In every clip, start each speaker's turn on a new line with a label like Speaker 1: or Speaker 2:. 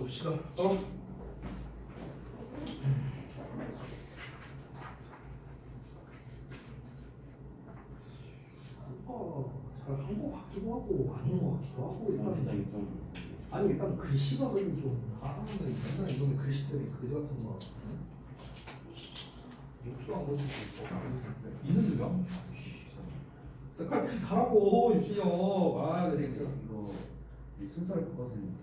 Speaker 1: 봅시다. 잘한 거 같기도 하고 아닌 거 같기도 하고 일단
Speaker 2: 좀
Speaker 1: 아니 일단 글씨가 그래도 좀 하다보면 맨날 이거는 글씨들이 그지 같은 거 욕도 안 보여줄 수 있어. 있는데요? 색깔 사라고 유진이 형. 아 근데 진짜
Speaker 2: 이거 이 순서를 바꿔서 했는데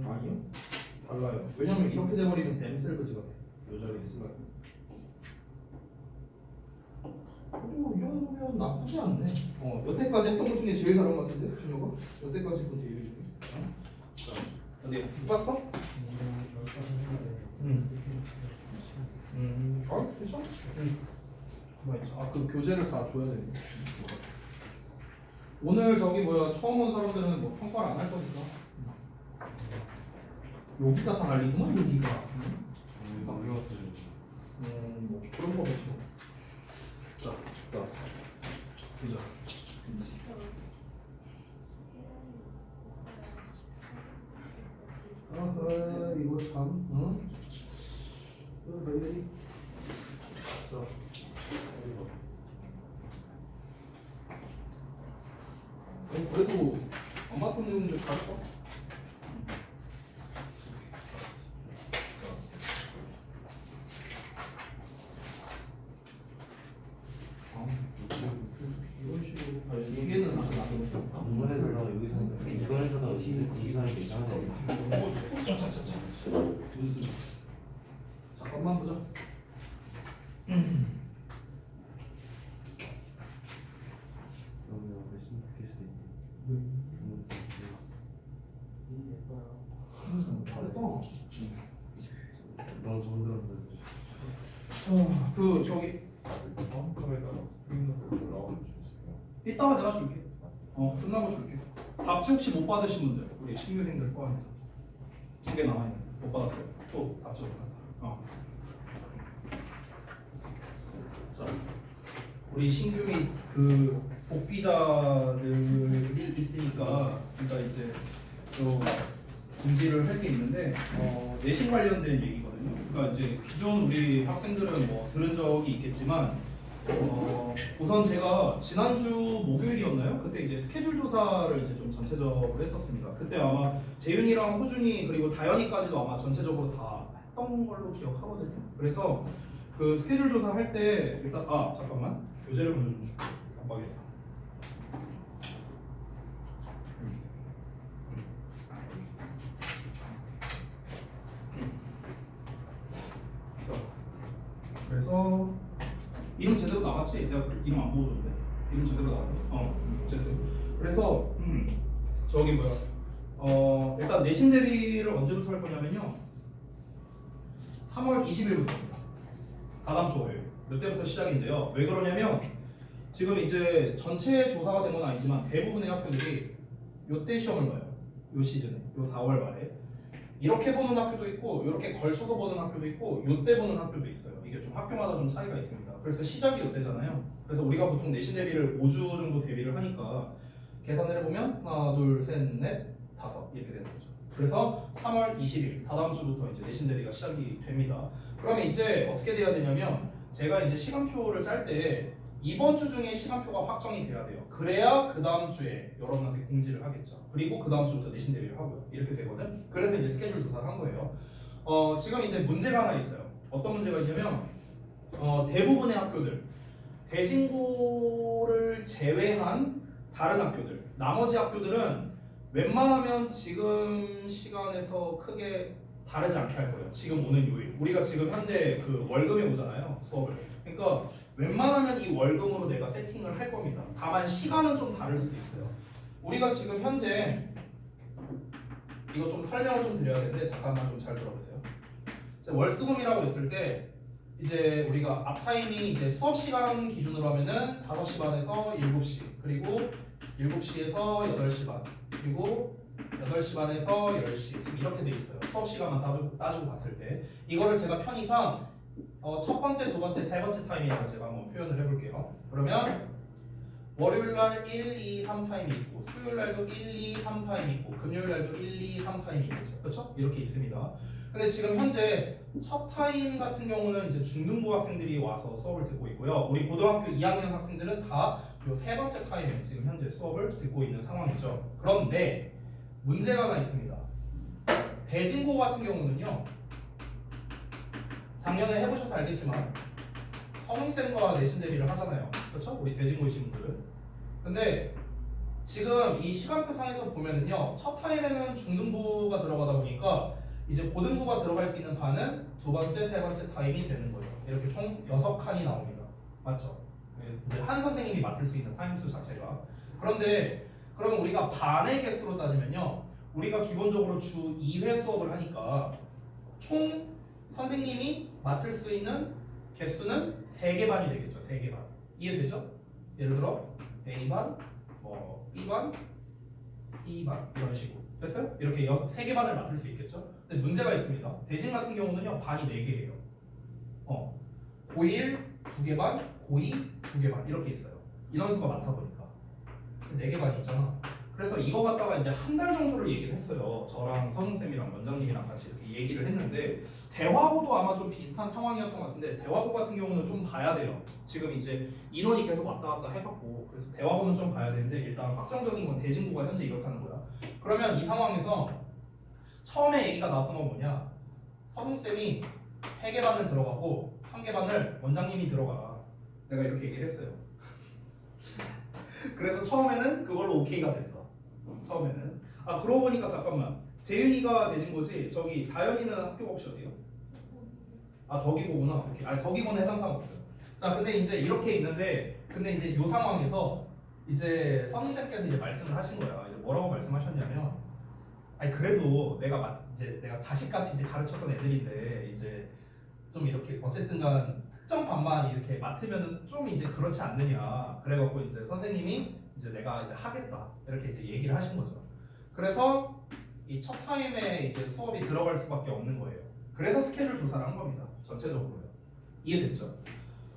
Speaker 1: 아니요 달라요. 왜냐면 이렇게 돼버리면 댐셀브지가 돼. 요 자리에 쓰면 그래도 이 정도면 나쁘지 않네. 여태까지 했던 것 중에 제일 잘한 것 같은데 준혁아? 여태까지 본 데이비 중에. 자 어디 봤어? 아 괜찮아? 아그 교재를 다 줘야 되네. 오늘 저기 뭐야 처음 온 사람들은 뭐 평가를 안 할 거니까. 여기가 다 알리구만 여기가.
Speaker 2: 안 배웠어요.
Speaker 1: 뭐 그런 거 보시고. 자, 보자. 아하 이거 참, 응? 자, 그래도 안 봤던 내용들 잘했어. 이런 식으로 이게는 아주 나도
Speaker 2: 공문에서다가 여기서 이번에서다가 지사를 괜찮아요.
Speaker 1: 잠깐만 보자.
Speaker 2: 그러면 몇십 개수
Speaker 1: 잘했다.
Speaker 2: 너무 좋은 들었는데.
Speaker 1: 그 저기 이따가 내가 줄게. 끝나고 줄게. 답 채취 못 받으신 분들 우리 신규생들 포함해서 2개 남아있는 못 받았어요. 또 답 채취 받았어. 자, 우리 신규 및 그 복귀자들이 있으니까 우리가 이제 또 공지를 할 게 있는데 내신 관련된 얘기거든요. 그러니까 이제 기존 우리 학생들은 뭐 들은 적이 있겠지만 우선 제가 지난주 목요일이었나요? 그때 이제 스케줄 조사를 이제 좀 전체적으로 했었습니다. 그때 아마 재윤이랑 호준이 그리고 다현이까지도 아마 전체적으로 다 했던 걸로 기억하거든요. 그래서 그 스케줄 조사 할 때 일단 잠깐만 교재를 먼저 좀 줄게. 깜빡이다. 그래서 이름 제대로 나갔지? 내가 이름 안 보여줬는데 이름 제대로 나갔네. 어쨌든 그래서 저기 뭐야 일단 내신 대비를 언제부터 할 거냐면요 3월 20일부터입니다. 다다음 주 월요일 이때부터 시작인데요. 왜 그러냐면 지금 이제 전체 조사가 된 건 아니지만 대부분의 학교들이 요때 시험을 봐요. 요 시즌에 요 4월 말에 이렇게 보는 학교도 있고 이렇게 걸쳐서 보는 학교도 있고 요때 보는 학교도 있어요. 이게 좀 학교마다 좀 차이가 있습니다. 그래서 시작이 요때잖아요. 그래서 우리가 보통 내신 대비를 5주 정도 대비를 하니까 계산을 해보면 하나 둘 셋 넷 다섯 이렇게 되는 거죠. 그래서 3월 20일 다다음 주부터 이제 내신 대비가 시작이 됩니다. 그러면 이제 어떻게 돼야 되냐면 제가 이제 시간표를 짤 때 이번 주 중에 시간표가 확정이 돼야 돼요. 그래야 그 다음 주에 여러분한테 공지를 하겠죠. 그리고 그 다음 주부터 내신 대비를 하고요. 이렇게 되거든. 그래서 이제 스케줄 조사를 한 거예요. 지금 이제 문제가 하나 있어요. 어떤 문제가 있냐면 대부분의 학교들 대진고를 제외한 다른 학교들 나머지 학교들은 웬만하면 지금 시간에서 크게 다르지 않게 할 거예요. 지금 오는 요일 우리가 지금 현재 그 월급에 오잖아요. 수업을. 그러니까 웬만하면 이 월급으로 내가 세팅을 할 겁니다. 다만 시간은 좀 다를 수도 있어요. 우리가 지금 현재 이거 좀 설명을 좀 드려야 되는데 잠깐만 좀 잘 들어보세요. 월수금이라고 했을 때 이제 우리가 앞타임이 이제 수업 시간 기준으로 하면은 5시 반에서 7시 그리고 7시에서 8시 반 그리고 8시 반에서 10시 지금 이렇게 돼 있어요. 수업 시간만 따지고 봤을 때 이거를 제가 편의상 첫 번째, 두 번째, 세 번째 타임이라고 제가 한번 표현을 해볼게요. 그러면 월요일날 1, 2, 3타임이 있고 수요일날도 1, 2, 3타임이 있고 금요일날도 1, 2, 3타임이 있겠죠. 그렇죠? 이렇게 있습니다. 근데 지금 현재 첫 타임 같은 경우는 이제 중등부 학생들이 와서 수업을 듣고 있고요. 우리 고등학교 2학년 학생들은 다 요 세 번째 타임에 지금 현재 수업을 듣고 있는 상황이죠. 그런데 문제가 하나 있습니다. 대진고 같은 경우는요. 작년에 해보셔서 알겠지만 성인쌤과 내신 대비를 하잖아요. 그렇죠? 우리 대진고이신 분들은. 근데 지금 이 시간표상에서 보면은요. 첫 타임에는 중등부가 들어가다 보니까 이제 고등부가 들어갈 수 있는 반은 두 번째, 세 번째 타임이 되는 거예요. 이렇게 총 6칸이 나옵니다. 맞죠? 그래서 이제 한 선생님이 맡을 수 있는 타임수 자체가. 그런데 그러면 우리가 반의 개수로 따지면요. 우리가 기본적으로 주 2회 수업을 하니까 총 선생님이 맡을 수 있는 개수는 3개 반이 되겠죠. 3개 반. 이해되죠? 예를 들어 A반, B반, C반 이런 식으로. 됐어요? 이렇게 3개 반을 맡을 수 있겠죠? 근데 문제가 있습니다. 대진 같은 경우는요. 반이 4개예요. 고1 2개 반, 고2 2개 반 이렇게 있어요. 인원수가 많다 보니까 4개 반이 있잖아. 그래서 이거 갖다가 이제 한 달 정도를 얘기를 했어요. 저랑 선생님이랑 원장님이랑 같이 이렇게 얘기를 했는데 대화고도 아마 좀 비슷한 상황이었던 것 같은데 대화고 같은 경우는 좀 봐야 돼요. 지금 이제 인원이 계속 왔다 갔다 해봤고 그래서 대화고는 좀 봐야 되는데 일단 확정적인 건 대진고가 현재 이렇게 하는 거야. 그러면 이 상황에서 처음에 얘기가 나왔던 건 뭐냐? 선생님이 3개 반을 들어가고 1개 반을 원장님이 들어가. 내가 이렇게 얘기를 했어요. 그래서 처음에는 그걸로 오케이가 됐어. 처음에는. 아 그러고 보니까 잠깐만. 재윤이가 대진 거지. 저기 다현이는 학교가 혹시 어디요? 아 덕이고구나. 오케이. 아 덕이고는 해당 사항 없어요. 자 근데 이제 이렇게 있는데 근데 이제 이 상황에서 이제 선생님께서 이제 말씀을 하신 거야. 이제 뭐라고 말씀하셨냐면, 아니 그래도 내가 자식같이 이제 가르쳤던 애들인데 이제 좀 이렇게 어쨌든간 특정 반만 이렇게 맡으면은 좀 이제 그렇지 않느냐. 그래갖고 이제 선생님이 이제 내가 이제 하겠다 이렇게 이제 얘기를 하신 거죠. 그래서 이 첫 타임에 이제 수업이 들어갈 수밖에 없는 거예요. 그래서 스케줄 조사를 한 겁니다. 전체적으로요. 이해됐죠?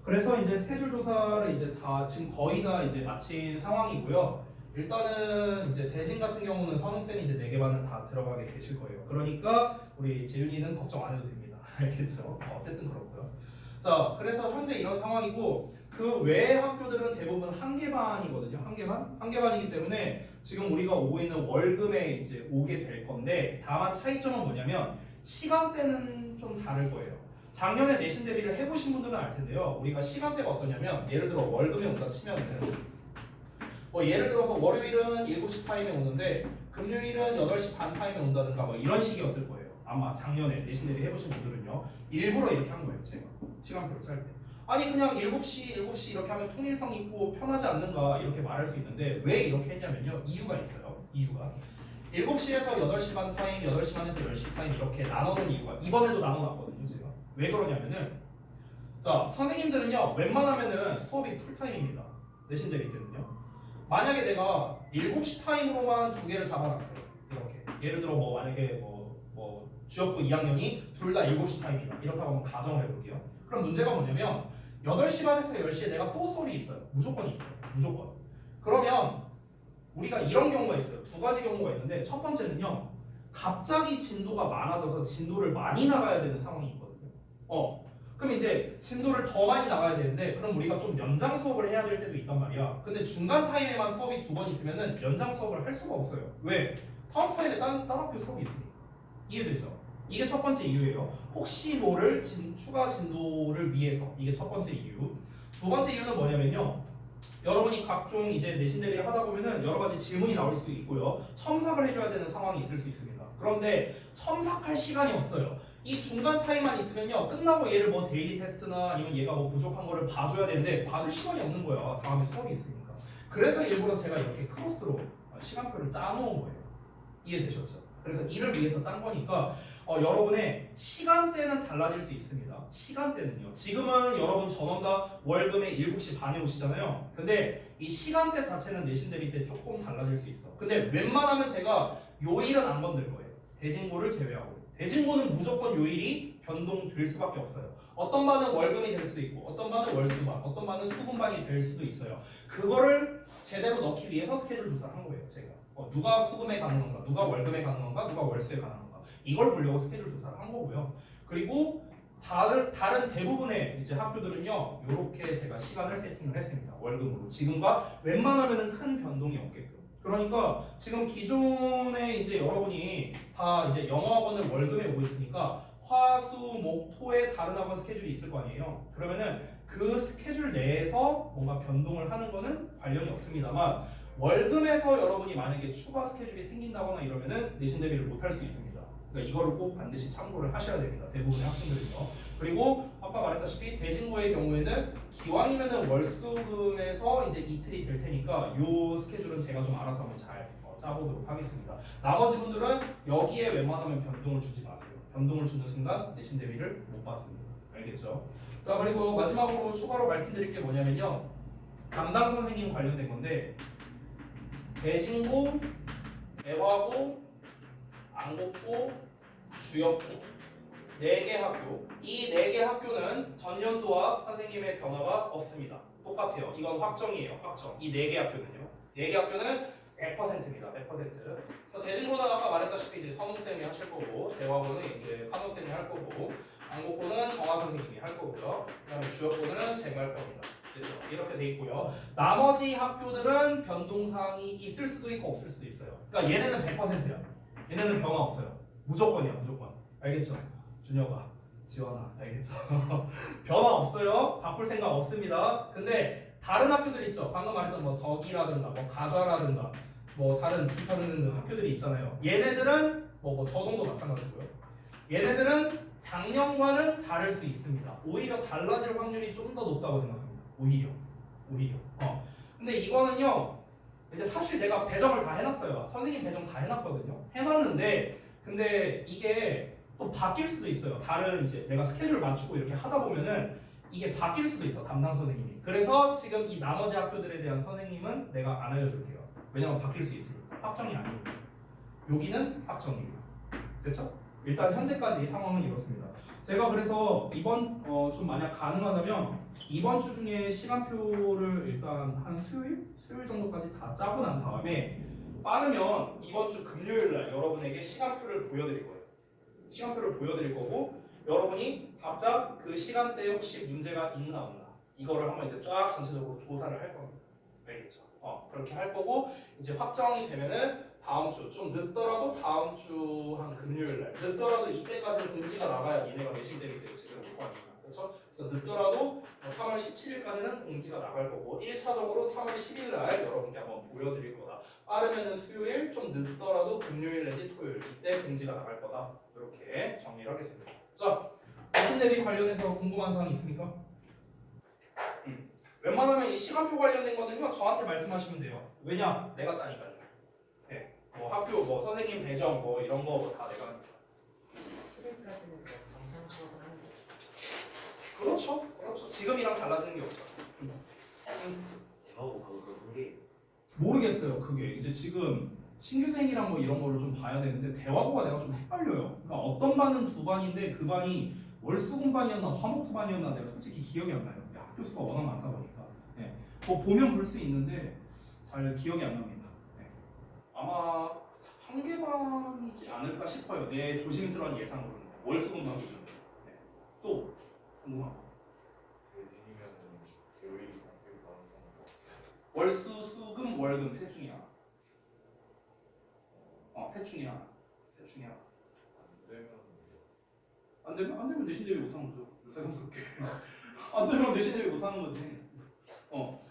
Speaker 1: 그래서 이제 스케줄 조사를 이제 다 지금 거의 다 이제 마친 상황이고요. 일단은 이제 대진 같은 경우는 선생님이 이제 4개 반은 다 들어가게 되실 거예요. 그러니까 우리 재윤이는 걱정 안 해도 됩니다. 알겠죠? 어쨌든 그렇고요. 자, 그래서 현재 이런 상황이고 그 외의 학교들은 대부분 1개 반이거든요. 1개 반? 1개 반이기 때문에 지금 우리가 오고 있는 월금에 이제 오게 될 건데 다만 차이점은 뭐냐면 시간대는 좀 다를 거예요. 작년에 내신 대비를 해보신 분들은 알 텐데요. 우리가 시간대가 어떠냐면 예를 들어 월금에 온다 치면은 예를 들어서 월요일은 7시 타임에 오는데 금요일은 8시 반 타임에 온다든가 뭐 이런 식이었을 거예요. 아마 작년에 내신 대비 해보신 분들은요. 일부러 이렇게 한 거예요. 제가 시간표를 짤 때. 아니 그냥 7시 이렇게 하면 통일성 있고 편하지 않는가 이렇게 말할 수 있는데 왜 이렇게 했냐면요. 이유가 있어요. 이유가 7시에서 8시 반 타임, 8시 반에서 10시 타임 이렇게 나눠놓은 이유가 이번에도 나눠놨거든요. 제가. 왜 그러냐면은 자 선생님들은요. 웬만하면은 수업이 풀타임입니다. 내신 대비 때는요. 만약에 내가 7시 타임으로만 2개를 잡아놨어요. 이렇게. 예를 들어 만약에 주역부 2학년이 둘 다 7시 타임이다. 이렇다고 한번 가정을 해볼게요. 그럼 문제가 뭐냐면 8시 반에서 10시에 내가 또 수업이 있어요. 무조건 있어요. 무조건. 그러면 우리가 이런 경우가 있어요. 2가지 경우가 있는데 첫 번째는요. 갑자기 진도가 많아져서 진도를 많이 나가야 되는 상황이 있거든요. 그럼 이제 진도를 더 많이 나가야 되는데 그럼 우리가 좀 연장 수업을 해야 될 때도 있단 말이야. 근데 중간 타임에만 수업이 2번 있으면은 연장 수업을 할 수가 없어요. 왜? 다음 타임에 다른 학교 수업이 있으니까. 이해되죠? 이게 첫 번째 이유예요. 혹시 모를 추가 진도를 위해서. 이게 첫 번째 이유. 두 번째 이유는 뭐냐면요. 여러분이 각종 이제 내신 대비를 하다 보면은 여러 가지 질문이 나올 수 있고요. 첨삭을 해줘야 되는 상황이 있을 수 있습니다. 그런데 첨삭할 시간이 없어요. 이 중간 타임만 있으면요. 끝나고 얘를 데일리 테스트나 아니면 얘가 부족한 거를 봐줘야 되는데 봐줄 시간이 없는 거야. 다음에 수업이 있으니까. 그래서 일부러 제가 이렇게 크로스로 시간표를 짜놓은 거예요. 이해되셨죠? 그래서 이를 위해서 짠 거니까 여러분의 시간대는 달라질 수 있습니다. 시간대는요. 지금은 여러분 전원 다 월금에 7시 반에 오시잖아요. 근데 이 시간대 자체는 내신 대비 때 조금 달라질 수 있어. 근데 웬만하면 제가 요일은 안 건들 거예요. 대진고를 제외하고. 대진고는 무조건 요일이 변동될 수밖에 없어요. 어떤 반은 월금이 될 수도 있고 어떤 반은 월수반, 어떤 반은 수금반이 될 수도 있어요. 그거를 제대로 넣기 위해서 스케줄 조사를 한 거예요. 제가 누가 수금에 가능한가, 누가 월금에 가능한가, 누가 월수에 가능한가 이걸 보려고 스케줄 조사를 한 거고요. 그리고 다른 대부분의 이제 학교들은요, 이렇게 제가 시간을 세팅을 했습니다. 월급으로 지금과 웬만하면은 큰 변동이 없게끔. 그러니까 지금 기존에 이제 여러분이 다 이제 영어학원을 월급에 오고 있으니까 화, 수, 목, 토에 다른 학원 스케줄이 있을 거 아니에요. 그러면은 그 스케줄 내에서 뭔가 변동을 하는 거는 관련이 없습니다만 월급에서 여러분이 만약에 추가 스케줄이 생긴다거나 이러면은 내신 대비를 못 할 수 있습니다. 그러니까 이거를 꼭 반드시 참고를 하셔야 됩니다. 대부분의 학생들은요. 그리고 아까 말했다시피 대진고의 경우에는 기왕이면은 월수금에서 이제 이틀이 될 테니까 요 스케줄은 제가 좀 알아서 한번 잘 짜보도록 하겠습니다. 나머지 분들은 여기에 웬만하면 변동을 주지 마세요. 변동을 주는 순간 내신 대비를 못 받습니다. 알겠죠? 자, 그리고 마지막으로 추가로 말씀드릴 게 뭐냐면요. 담당 선생님 관련된 건데 대진고, 대화고, 안곡고, 주역고 4개 학교. 이 4개 학교는 전년도와 선생님의 변화가 없습니다. 똑같아요. 이건 확정이에요. 확정. 이 4개 학교는요. 4개 학교는 100%입니다. 100%. 그래서 대진고는 아까 말했다시피 이제 선웅쌤이 하실 거고, 대화고는 이제 카노쌤이 할 거고, 안곡고는 정화 선생님이 할 거고요. 그다음에 주역고는 제가 할 겁니다. 그래서 이렇게 돼 있고요. 나머지 학교들은 변동사항이 있을 수도 있고 없을 수도 있어요. 그러니까 얘네는 100%야. 얘네는 변화 없어요. 무조건이야, 무조건. 알겠죠? 준혁아, 지원아, 알겠죠? 변화 없어요. 바꿀 생각 없습니다. 근데 다른 학교들 있죠. 방금 말했던 뭐 덕이라든가, 뭐 가좌라든가, 뭐 다른 기타 등등 학교들이 있잖아요. 얘네들은 뭐 저동도 마찬가지고요. 얘네들은 작년과는 다를 수 있습니다. 오히려 달라질 확률이 좀 더 높다고 생각합니다. 오히려. 근데 이거는요. 이제 사실 내가 배정을 다 해놨어요. 선생님 배정 다 해놨거든요. 해놨는데 근데 이게 또 바뀔 수도 있어요. 다른 이제 내가 스케줄 맞추고 이렇게 하다 보면은 이게 바뀔 수도 있어. 담당 선생님이. 그래서 지금 이 나머지 학교들에 대한 선생님은 내가 안 알려줄게요. 왜냐면 바뀔 수 있으니까. 확정이 아니니까. 여기는 확정이에요. 됐죠? 일단 현재까지 상황은 이렇습니다. 제가 그래서 이번 좀 만약 가능하다면 이번 주 중에 시간표를 일단 한 수요일 정도까지 다 짜고 난 다음에 빠르면 이번 주 금요일 날 여러분에게 시간표를 보여드릴 거예요. 시간표를 보여드릴 거고 여러분이 각자 그 시간대에 혹시 문제가 있나 없나 이거를 한번 이제 쫙 전체적으로 조사를 할 겁니다. 알겠죠? 그렇게 할 거고 이제 확정이 되면은 다음 주 좀 늦더라도 다음 주 한 금요일 날 늦더라도 이때까지는 공지가 나가야 얘네가 내신 대비 때 제대로 못 가니까 그렇죠? 그래서 늦더라도 3월 17일까지는 공지가 나갈 거고 1차적으로 3월 10일 날 여러분께 한번 보여드릴 거다. 빠르면은 수요일, 좀 늦더라도 금요일 내지 토요일 이때 공지가 나갈 거다. 이렇게 정리를 하겠습니다. 자, 내신 대비 관련해서 궁금한 사항 있습니까? 웬만하면 이 시간표 관련된 거는요 저한테 말씀하시면 돼요. 왜냐? 내가 짜니까요. 네. 뭐 학교 뭐 선생님 배정 뭐 이런 거 다 내가 하니까.
Speaker 3: 7일까지는 정상 수업을 하는 거죠.
Speaker 1: 그렇죠. 지금이랑 달라지는 게 없죠.
Speaker 4: 대화고 그런 게
Speaker 1: 모르겠어요. 그게 이제 지금 신규생이랑 뭐 이런 거를 좀 봐야 되는데 대화고가 내가 좀 헷갈려요. 그러니까 어떤 반은 두 반인데 그 반이 월수금반이었나 화목토반이었나 내가 솔직히 기억이 안 나요. 학교 수가 워낙 많다 보니까. 네. 뭐 보면 볼 수 있는데 잘 기억이 안 납니다. 네. 아마 한 개 반이지 않을까 싶어요. 내 조심스러운 예상으로는 월수금반 기준으로. 네. 또 궁금한 거.
Speaker 2: 대진이면 교일이 바뀔 가능성이
Speaker 1: 월수, 수금, 월금 셋 중에 하나. 셋 중에 하나.
Speaker 2: 안 되면
Speaker 1: 안 되면 내신 대비 못하는 거죠. 세상스럽게. 안 되면 내신 대비 못하는 거지.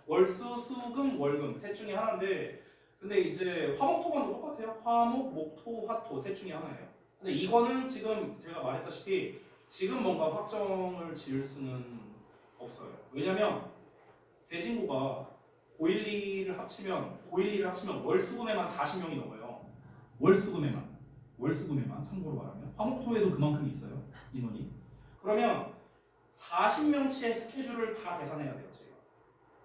Speaker 1: 월수, 수금, 월금 셋 중에 하나인데, 근데 이제 화목토관도 똑같아요. 화목, 목토, 화토 셋 중에 하나예요. 근데 이거는 지금 제가 말했다시피 지금 뭔가 확정을 지을 수는 없어요. 왜냐면 대진고가 고1, 2를 합치면 월수금에만 40명이 넘어요. 월수금에만 참고로 말하면 화목토에도 그만큼 있어요. 인원이. 그러면 40명치의 스케줄을 다 계산해야 돼요. 제가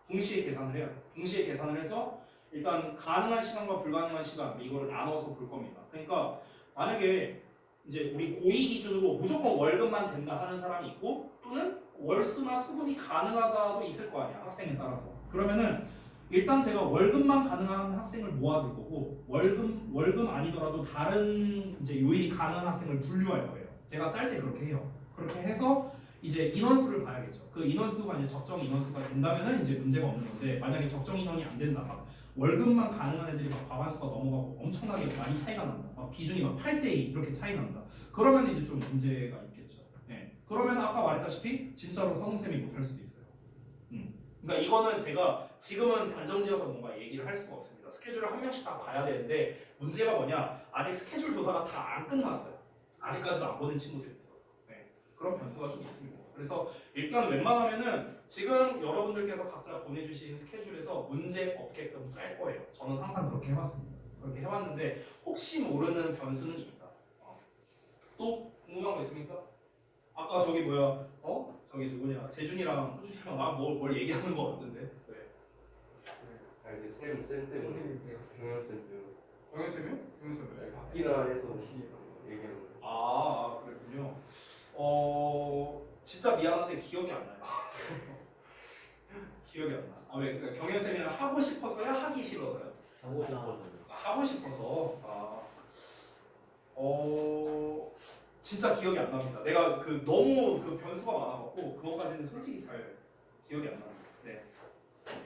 Speaker 1: 동시에 계산을 해야 돼요. 동시에 계산을 해서 일단 가능한 시간과 불가능한 시간 이거를 나눠서 볼 겁니다. 그러니까 만약에 이제 우리 고의 기준으로 무조건 월급만 된다 하는 사람이 있고 또는 월수나 수급이 가능하다도 있을 거 아니야 학생에 따라서. 그러면은 일단 제가 월급만 가능한 학생을 모아둘 거고 월급 아니더라도 다른 이제 요일이 가능한 학생을 분류할 거예요. 제가 짤 때 그렇게 해요. 그렇게 해서 이제 인원수를 봐야겠죠. 그 인원수가 이제 적정 인원수가 된다면은 이제 문제가 없는 건데 만약에 적정 인원이 안 된다, 막 월급만 가능한 애들이 막 과반수가 넘어가고 엄청나게 많이 차이가 난다, 막 비중이 막 8대2 이렇게 차이 난다. 그러면 이제 좀 문제가 있겠죠. 네. 그러면 아까 말했다시피 진짜로 선생님이 못할 수도 있어요. 그러니까 이거는 제가 지금은 단정지어서 뭔가 얘기를 할 수가 없습니다. 스케줄을 한 명씩 다 봐야 되는데 문제가 뭐냐? 아직 스케줄 조사가 다 안 끝났어요. 아직까지도 안 보낸 친구들이 있어서. 네. 그런 변수가 좀 있습니다. 그래서 일단 웬만하면은 지금 여러분들께서 각자 보내주신 스케줄에서 문제 없게끔 짤 거예요. 저는 항상 그렇게 해왔습니다. 그렇게 해왔는데 혹시 모르는 변수는 있다. 또 궁금한 거 있습니까? 아까 저기 뭐야? 저기 누구냐? 재준이랑 호준이랑 막 뭘 얘기하는 거 같던데. 네.
Speaker 2: 아 이제 쌤 때문에 경영 쌤 때문에
Speaker 1: 경현 쌤이요? 경현 쌤 왜?
Speaker 2: 바뀌라 해서 얘기하는 거.
Speaker 1: 그랬군요. 진짜 미안한데 기억이 안 나요. 기억이 안 나. 왜? 그러니까 경현 쌤이랑 하고 싶어서야, 하기 싫어서요?
Speaker 2: 하고 싶어서.
Speaker 1: 하고 싶어서. 진짜 기억이 안 납니다. 내가 그 너무 그 변수가 많아갖고 그것까지는 솔직히 잘 기억이 안 납니다. 네.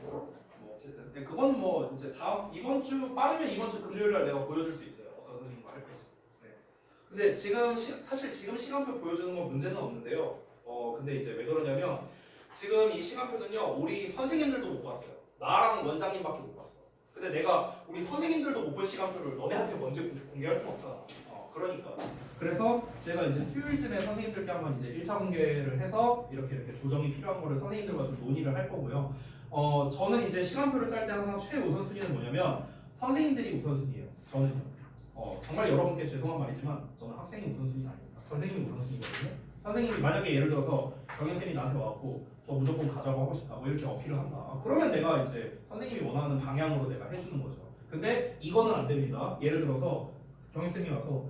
Speaker 1: 뭐 어쨌든 네, 그건 뭐 이제 이번 주 빠르면 이번 주 금요일 날 내가 보여줄 수 있어요. 어떤 선생님과 할 건지. 네. 근데 지금 사실 지금 시간표 보여주는 건 문제는 없는데요. 근데 이제 왜 그러냐면 지금 이 시간표는요 우리 선생님들도 못 봤어요. 나랑 원장님밖에 못 봤어. 근데 내가 우리 선생님들도 못 본 시간표를 너네한테 먼저 공개할 수는 없잖아. 그러니까. 그래서 제가 이제 수요일쯤에 선생님들께 한번 이제 1차 공개를 해서 이렇게 조정이 필요한 거를 선생님들과 좀 논의를 할 거고요. 저는 이제 시간표를 짤 때 항상 최우선순위는 뭐냐면 선생님들이 우선순위예요. 저는요. 정말 여러분께 죄송한 말이지만 저는 학생이 우선순위가 아닙니다. 선생님이 우선순위거든요. 선생님이 만약에 예를 들어서 경영쌤이 나한테 와갖고 저 무조건 가자고 하고 싶다 뭐 이렇게 어필을 한다. 그러면 내가 이제 선생님이 원하는 방향으로 내가 해주는 거죠. 근데 이거는 안 됩니다. 예를 들어서 경영쌤이 와서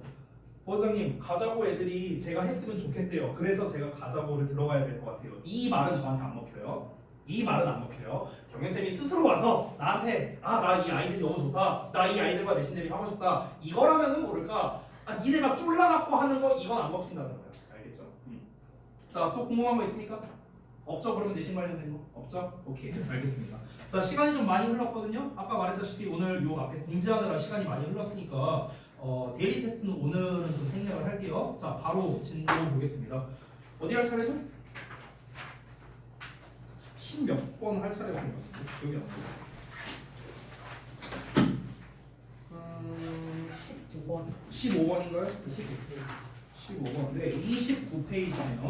Speaker 1: 원장님 가자고 애들이 제가 했으면 좋겠대요. 그래서 제가 가자고를 들어가야 될 것 같아요. 이 말은 저한테 안 먹혀요. 이 말은 안 먹혀요. 경영쌤이 스스로 와서 나한테 나 이 아이들이 너무 좋다. 나 이 아이들과 내신 대비 하고 싶다. 이거라면은 모를까. 니네가 쫄라갖고 하는 거 이건 안 먹힌다는 거예요. 알겠죠? 자, 또 궁금한 거 있습니까? 없죠? 그러면 내신 관련된 거? 없죠? 오케이, 알겠습니다. 자, 시간이 좀 많이 흘렀거든요. 아까 말했다시피 오늘 요 앞에 공지하느라 시간이 많이 흘렀으니까 데일리 테스트는 오늘은 좀 생략을 할게요. 자, 바로 진도 보겠습니다. 어디 할 차례죠? 10몇 번 할 차례가 된 것 같은데 기억이 안 나요.
Speaker 3: 19번
Speaker 1: 15번인가요?
Speaker 3: 29페이지
Speaker 1: 15번. 네, 29페이지네요.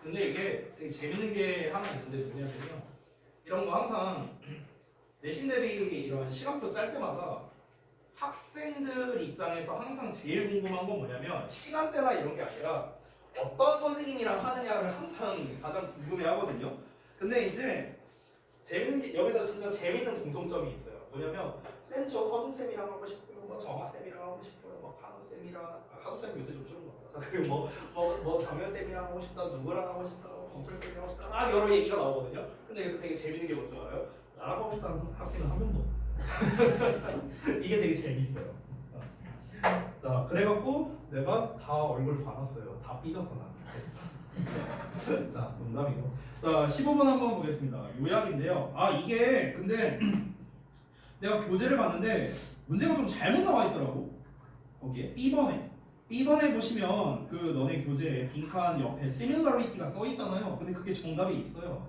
Speaker 1: 근데 이게 되게 재밌는 게 하나 있는데 뭐냐면요. 이런 거 항상 내신 대비 이런 시간표 짤 때마다 학생들 입장에서 항상 제일 궁금한 건 뭐냐면 시간대나 이런 게 아니라 어떤 선생님이랑 하느냐를 항상 가장 궁금해 하거든요. 근데 이제 재밌는 게 여기서 진짜 재밌는 공통점이 있어요. 뭐냐면 쌤 저 서준쌤이랑 하고 싶고요. 뭐 정화쌤이랑 하고 싶고요. 뭐 간호쌤이랑 간호쌤 요새 좀 줄은 것 같아. 그리고 뭐 경연쌤이랑 하고 싶다. 누구랑 하고 싶다. 범철쌤이랑 하고 싶다. 막 여러 얘기가 나오거든요. 근데 여기서 되게 재밌는 게 뭔지 알아요? 나랑 하고 싶다는 학생은 한 명도 없어요. 이게 되게 재밌어요. 자, 그래갖고 내가 다 얼굴 봐놨어요. 다 삐졌어 나. 됐어. 자, 농담이고. 자, 15번 한번 보겠습니다. 요약인데요. 이게 근데 내가 교재를 봤는데 문제가 좀 잘못 나와 있더라고. 거기에 B번에 보시면 그 너네 교재에 빈칸 옆에 similarity가 써 있잖아요. 근데 그게 정답이 있어요.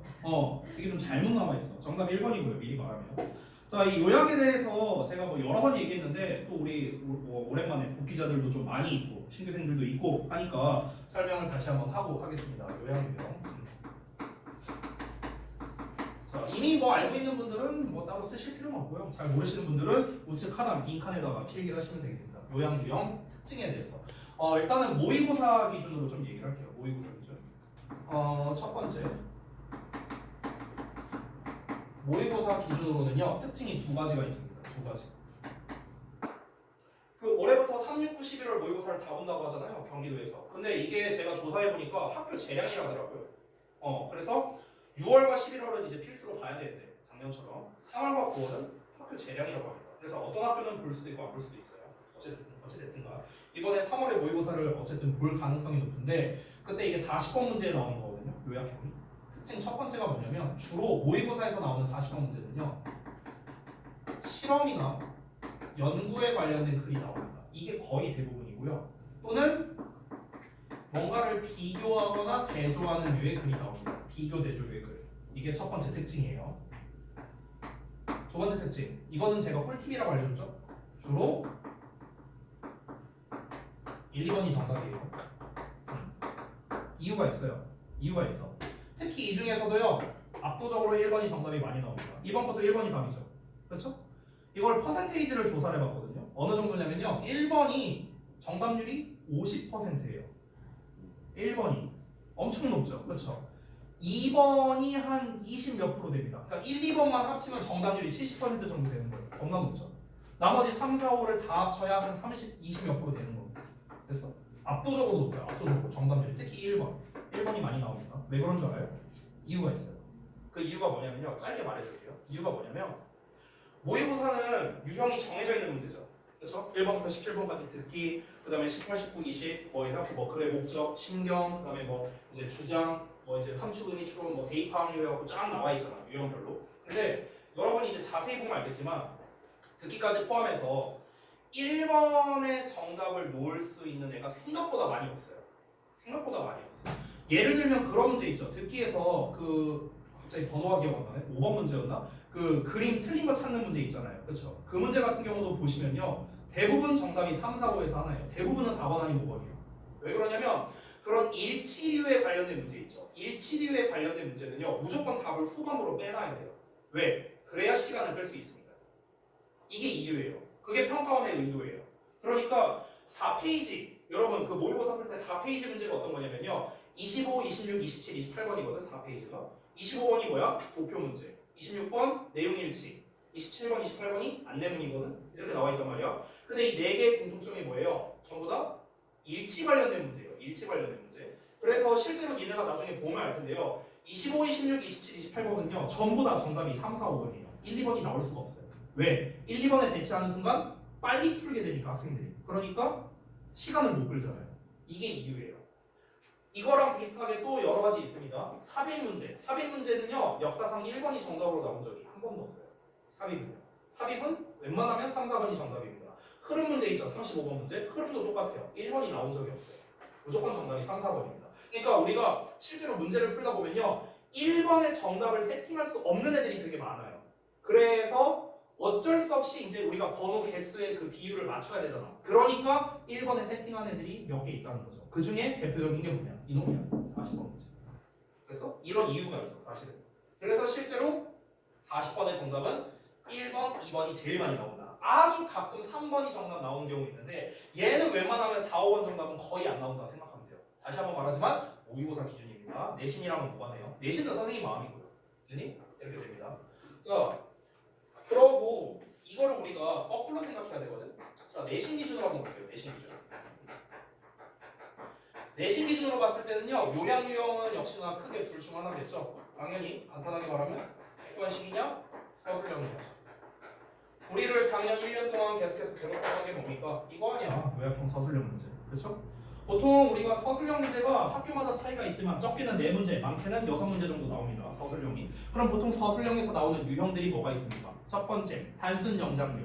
Speaker 1: 이게 좀 잘못 나와 있어. 정답 1번이고요. 미리 말하면. 자, 이 요약에 대해서 제가 뭐 여러 번 얘기했는데 또 우리 오랜만에 복귀자들도 좀 많이 있고 신규생들도 있고 하니까 설명을 다시 한번 하고 하겠습니다. 요약이요. 자, 이미 뭐 알고 있는 분들은 뭐 따로 쓰실 필요는 없고요. 잘 모르시는 분들은 우측 하단 빈칸에다가 필기를 하시면 되겠습니다. 요약 유형 특징에 대해서. 일단은 모의고사 기준으로 좀 얘기를 할게요. 모의고사 기준. 첫 번째. 모의고사 기준으로는요, 특징이 두 가지가 있습니다. 두 가지. 그 올해부터 3, 6, 9, 11월 모의고사를 다 본다고 하잖아요. 경기도에서. 근데 이게 제가 조사해보니까 학교 재량이라더라고요. 그래서 6월과 11월은 이제 필수로 봐야 되는데, 작년처럼. 3월과 9월은 학교 재량이라고 합니다. 그래서 어떤 학교는 볼 수도 있고 안 볼 수도 있어요. 어쨌든가. 이번에 3월에 모의고사를 어쨌든 볼 가능성이 높은데, 그때 이게 40번 문제에 나오는 거거든요. 요약형이. 특징 첫 번째가 뭐냐면, 주로 모의고사에서 나오는 40번 문제는요, 실험이나 연구에 관련된 글이 나옵니다. 이게 거의 대부분이고요. 또는 뭔가를 비교하거나 대조하는 류의 글이 나옵니다. 비교 대조류의 글. 이게 첫 번째 특징이에요. 두 번째 특징. 이거는 제가 꿀팁이라고 알려줬죠. 주로 1, 2번이 정답이에요. 이유가 있어요. 이유가 있어. 특히 이 중에서도요, 압도적으로 1번이 정답이 많이 나옵니다. 이번 것도 1번이 답이죠. 그렇죠? 이걸 퍼센테이지를 조사를 해봤거든요. 어느 정도냐면요, 1번이 정답률이 50%예요. 1번이 엄청 높죠. 그렇죠? 2번이 한 20 몇 프로 됩니다. 그러니까 1, 2번만 합치면 정답률이 70% 정도 되는 거예요. 겁나 높죠. 나머지 3, 4, 5를 다 합쳐야 한 30, 20 몇 프로 되는 겁니다. 됐어? 압도적으로 높아요. 압도적으로 정답률이. 특히 1번. 1번이 많이 나옵니다. 왜 그런 줄 알아요? 이유가 있어요. 그 이유가 뭐냐면요. 짧게 말해줄게요. 이유가 뭐냐면, 모의고사는 유형이 정해져 있는 문제죠. 그렇죠? 1번부터 17번까지 듣기, 그 다음에 18, 19, 20, 뭐 해갖고 뭐 글의 목적, 심경, 그 다음에 뭐 이제 주장, 뭐 이제 함축, 의미, 추론, 뭐 대입 확률 해갖고 쫙 나와 있잖아. 유형별로. 근데 여러분이 이제 자세히 보면 알겠지만, 듣기까지 포함해서 1번의 정답을 놓을 수 있는 애가 생각보다 많이 없어요. 생각보다 많이 없어요. 예를 들면 그런 문제 있죠. 듣기에서 갑자기 번호가 기억 안 나네. 5번 문제였나? 그 그림 틀린 거 찾는 문제 있잖아요. 그렇죠? 그 문제 같은 경우도 보시면요, 대부분 정답이 3, 4, 5에서 하나예요. 대부분은 4번 아니면 5번이에요. 왜 그러냐면 그런 일치류에 관련된 문제 있죠. 일치류에 관련된 문제는요, 무조건 답을 후반부로 빼놔야 돼요. 왜? 그래야 시간을 끌 수 있습니다. 이게 이유예요. 그게 평가원의 의도예요. 그러니까 4페이지, 여러분 그 모의고사 풀 때 4페이지 문제가 어떤 거냐면요, 25, 26, 27, 28번이거든. 4페이지가. 25번이 뭐야? 도표 문제. 26번 내용 일치. 27번, 28번이 안내문이거든. 이렇게 나와 있단 말이야. 근데 이 네 개의 공통점이 뭐예요? 전부 다 일치 관련된 문제예요. 일치 관련된 문제. 그래서 실제로 니네가 나중에 보면 알 텐데요, 25, 26, 27, 28번은요 전부 다 정답이 3, 4, 5번이에요. 1, 2번이 나올 수가 없어요. 왜? 1, 2번에 배치하는 순간 빨리 풀게 되니까 학생들이. 그러니까 시간을 못 끌잖아요. 이게 이유예요. 이거랑 비슷하게 또 여러 가지 있습니다. 삽입 문제. 삽입 문제는요, 역사상 1번이 정답으로 나온 적이 한 번도 없어요. 삽입은요. 삽입은 웬만하면 3, 4번이 정답입니다. 흐름 문제 있죠. 35번 문제. 흐름도 똑같아요. 1번이 나온 적이 없어요. 무조건 정답이 3, 4번입니다. 그러니까 우리가 실제로 문제를 풀다 보면요, 1번의 정답을 세팅할 수 없는 애들이 되게 많아요. 그래서 어쩔 수 없이 이제 우리가 번호 개수의 그 비율을 맞춰야 되잖아. 그러니까 1번에 세팅한 애들이 몇 개 있다는 거죠. 그 중에 대표적인 게 뭐냐? 이놈이야. 40번 문제. 그래서 이런 이유가 있어, 사실은. 그래서 실제로 40번의 정답은 1번, 2번이 제일 많이 나온다. 아주 가끔 3번이 정답 나오는 경우 있는데, 얘는 웬만하면 4, 5번 정답은 거의 안 나온다 생각하면 돼요. 다시 한번 말하지만 모의고사 기준입니다. 내신이랑은 무관해요. 내신은 선생님 마음이고요. 되니? 이렇게 됩니다. 자, 그러고 이거를 우리가 거꾸로 생각해야 되거든. 자, 내신 기준으로 한번 볼게요. 내신 기준. 내신 기준으로 봤을 때는요, 요양 유형은 역시나 크게 둘 중 하나겠죠. 당연히 간단하게 말하면 객관식이냐 서술형이냐. 우리를 작년 1년 동안 계속해서 괴롭혀온 게 뭡니까? 이거 아니야. 요약형 서술형 문제. 그렇죠? 보통 우리가 서술형 문제가 학교마다 차이가 있지만 적게는 4문제, 많게는 6문제 정도 나옵니다. 서술형이. 그럼 보통 서술형에서 나오는 유형들이 뭐가 있습니까? 첫 번째, 단순 영작류.